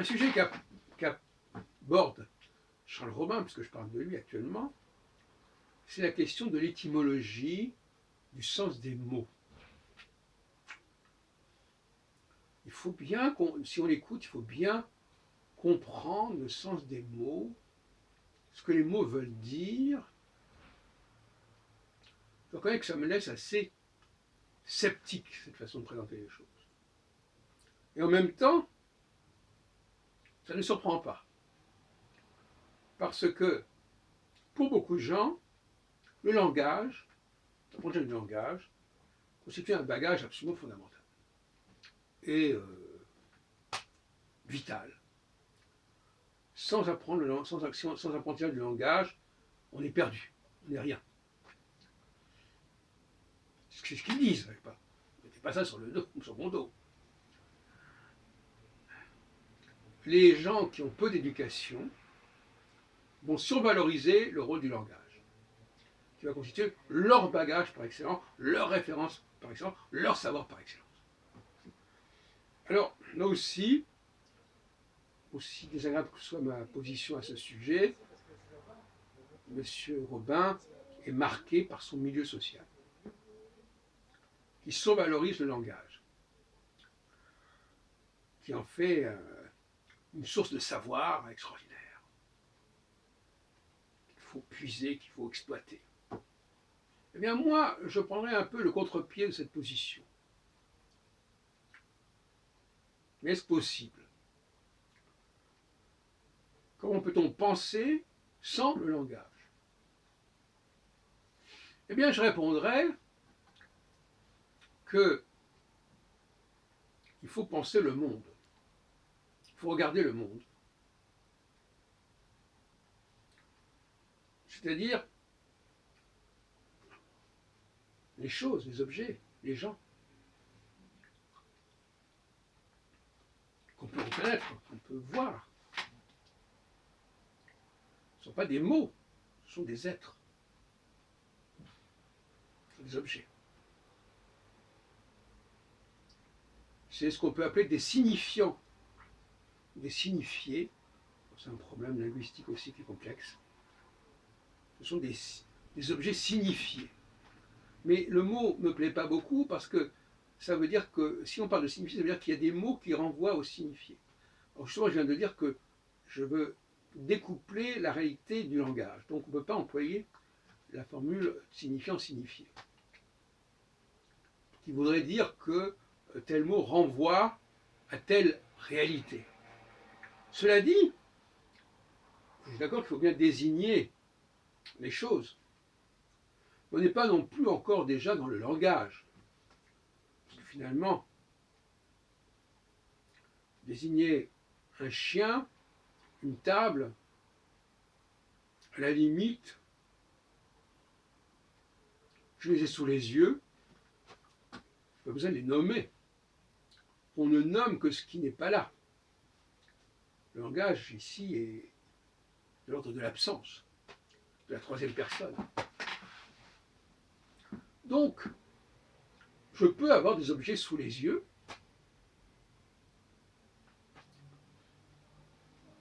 Un sujet qu'aborde Charles Robin, puisque je parle de lui actuellement, c'est la question de l'étymologie du sens des mots. Il faut bien, si on l'écoute, il faut bien comprendre le sens des mots, ce que les mots veulent dire. Je reconnais que ça me laisse assez sceptique, cette façon de présenter les choses. Et en même temps, ça ne surprend pas. Parce que, pour beaucoup de gens, le langage, l'apprentissage du langage, constitue un bagage absolument fondamental et vital. Sans apprentissage du langage, on est perdu, on n'est rien. C'est ce qu'ils disent, pas. Ne mettez pas ça sur le dos, sur mon dos. Les gens qui ont peu d'éducation vont survaloriser le rôle du langage, qui va constituer leur bagage par excellence, leur référence par excellence, leur savoir par excellence. Alors, là aussi désagréable que soit ma position à ce sujet, M. Robin est marqué par son milieu social, qui survalorise le langage, qui en fait une source de savoir extraordinaire, qu'il faut puiser, qu'il faut exploiter. Eh bien moi, je prendrais un peu le contre-pied de cette position. Mais est-ce possible? Comment peut-on penser sans le langage? Eh bien, je répondrais qu'il faut penser le monde. Il faut regarder le monde. C'est-à-dire les choses, les objets, les gens, qu'on peut reconnaître, qu'on peut voir. Ce ne sont pas des mots, ce sont des êtres, ce sont des objets. C'est ce qu'on peut appeler des signifiants, des signifiés. C'est un problème linguistique aussi qui est complexe. Ce sont des objets signifiés. Mais le mot ne me plaît pas beaucoup parce que ça veut dire que, si on parle de signifié, ça veut dire qu'il y a des mots qui renvoient au signifié. Alors justement, je viens de dire que je veux découpler la réalité du langage. Donc on ne peut pas employer la formule signifiant-signifié, qui voudrait dire que tel mot renvoie à telle réalité. Cela dit, je suis d'accord qu'il faut bien désigner les choses. On n'est pas non plus encore déjà dans le langage. Parce que finalement, désigner un chien, une table, à la limite, je les ai sous les yeux, pas besoin de les nommer. On ne nomme que ce qui n'est pas là. Le langage, ici, est de l'ordre de l'absence, de la troisième personne. Donc, je peux avoir des objets sous les yeux,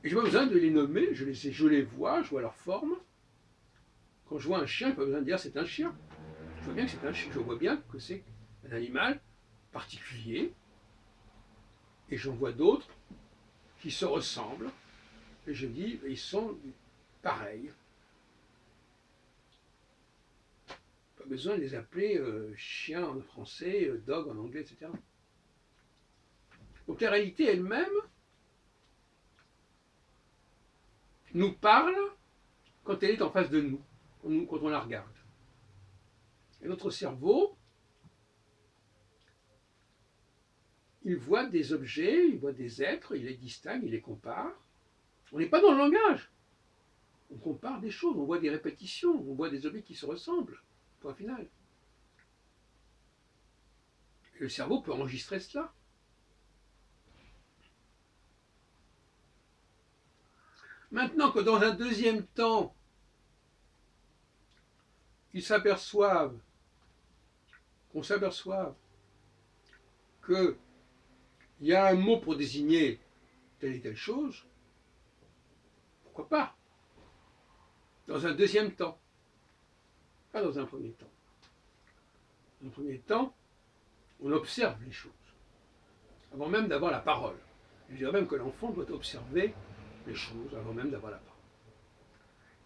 et je n'ai pas besoin de les nommer, je les vois, je vois leur forme. Quand je vois un chien, je n'ai pas besoin de dire c'est un chien. Je vois bien que c'est un chien, je vois bien que c'est un animal particulier, et j'en vois d'autres qui se ressemblent, et je dis ils sont pareils. Pas besoin de les appeler chiens en français, dog en anglais, etc. Donc la réalité elle-même nous parle quand elle est en face de nous, quand on la regarde. Et notre cerveau, il voit des objets, il voit des êtres, il les distingue, il les compare. On n'est pas dans le langage. On compare des choses, on voit des répétitions, on voit des objets qui se ressemblent. Point final. Et le cerveau peut enregistrer cela. Maintenant que dans un deuxième temps, qu'on s'aperçoive qu'il y a un mot pour désigner telle et telle chose, pourquoi pas? Dans un deuxième temps, pas dans un premier temps. Dans un premier temps, on observe les choses, avant même d'avoir la parole. Je dirais même que l'enfant doit observer les choses avant même d'avoir la parole.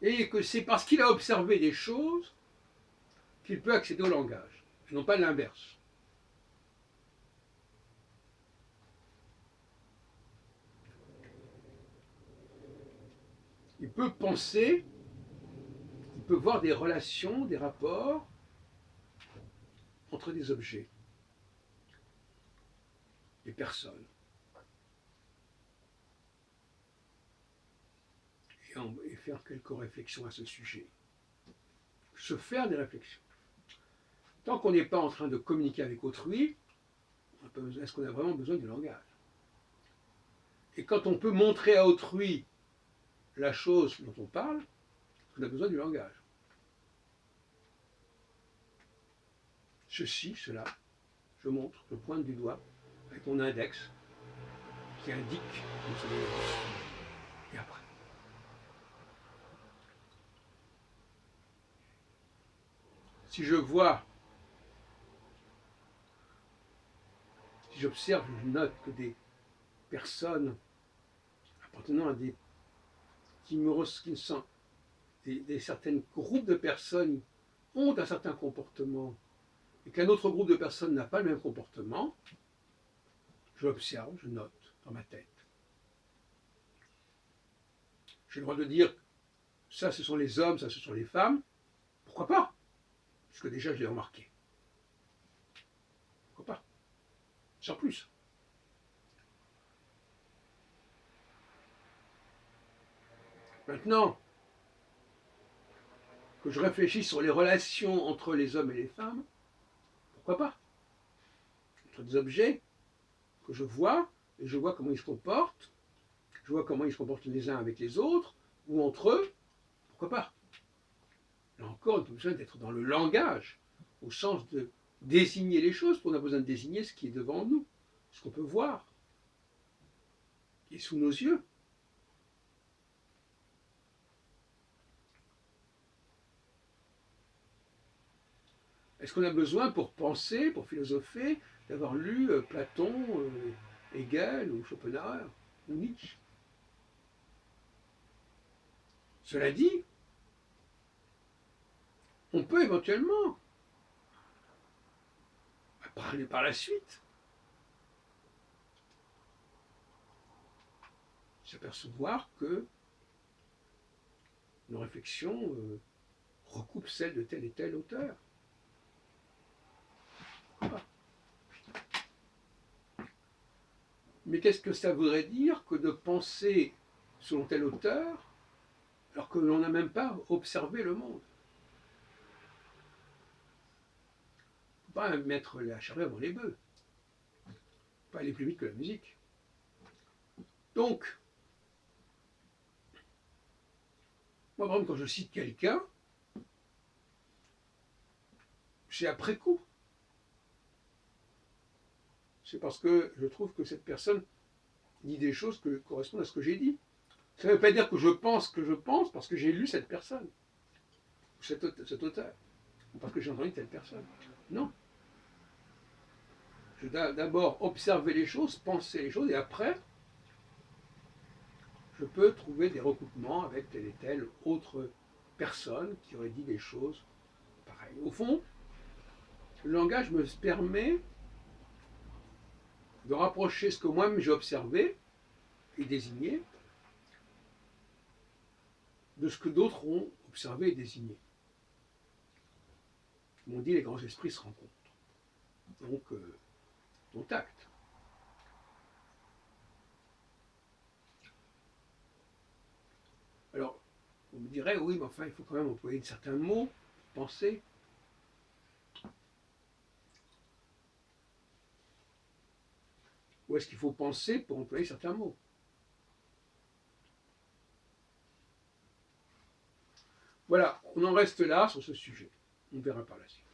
Et que c'est parce qu'il a observé des choses qu'il peut accéder au langage, et non pas l'inverse. Il peut penser, il peut voir des relations, des rapports entre des objets, des personnes, et faire quelques réflexions à ce sujet. Se faire des réflexions. Tant qu'on n'est pas en train de communiquer avec autrui, est-ce qu'on a vraiment besoin du langage? Et quand on peut montrer à autrui la chose dont on parle, on a besoin du langage. Ceci, cela, je montre, je pointe du doigt avec mon index qui indique où ça doit. Et après. Si je vois, si j'observe, je note que des personnes appartenant à des certains groupes de personnes ont un certain comportement et qu'un autre groupe de personnes n'a pas le même comportement, je l'observe, je note dans ma tête. J'ai le droit de dire ça ce sont les hommes, ça ce sont les femmes, pourquoi pas? Parce que déjà je l'ai remarqué. Pourquoi pas? Sans plus. Maintenant que je réfléchis sur les relations entre les hommes et les femmes, pourquoi pas? Entre des objets que je vois, et je vois comment ils se comportent, je vois comment ils se comportent les uns avec les autres, ou entre eux, pourquoi pas? Là encore, on a besoin d'être dans le langage, au sens de désigner les choses, on a besoin de désigner ce qui est devant nous, ce qu'on peut voir, qui est sous nos yeux. Est-ce qu'on a besoin pour penser, pour philosopher, d'avoir lu Platon, Hegel ou Schopenhauer ou Nietzsche? Cela dit, on peut éventuellement parler par la suite, s'apercevoir que nos réflexions recoupent celles de tel et tel auteur. Mais qu'est-ce que ça voudrait dire que de penser selon tel auteur alors que l'on n'a même pas observé le monde? Il ne faut pas mettre la charrue avant les bœufs. Il ne faut pas aller plus vite que la musique. Donc, moi, par exemple, quand je cite quelqu'un, c'est après coup. C'est parce que je trouve que cette personne dit des choses qui correspondent à ce que j'ai dit. Ça ne veut pas dire que je pense parce que j'ai lu cette personne, cet auteur, ou parce que j'ai entendu telle personne. Non. Je dois d'abord observer les choses, penser les choses, et après, je peux trouver des recoupements avec telle et telle autre personne qui aurait dit des choses pareilles. Au fond, le langage me permet de rapprocher ce que moi-même j'ai observé et désigné de ce que d'autres ont observé et désigné. Comme on dit, les grands esprits se rencontrent. Donc, contact. Alors, on me dirait, oui, mais enfin, il faut quand même employer certains mots, penser. Ou est-ce qu'il faut penser pour employer certains mots? Voilà, on en reste là sur ce sujet. On verra par la suite.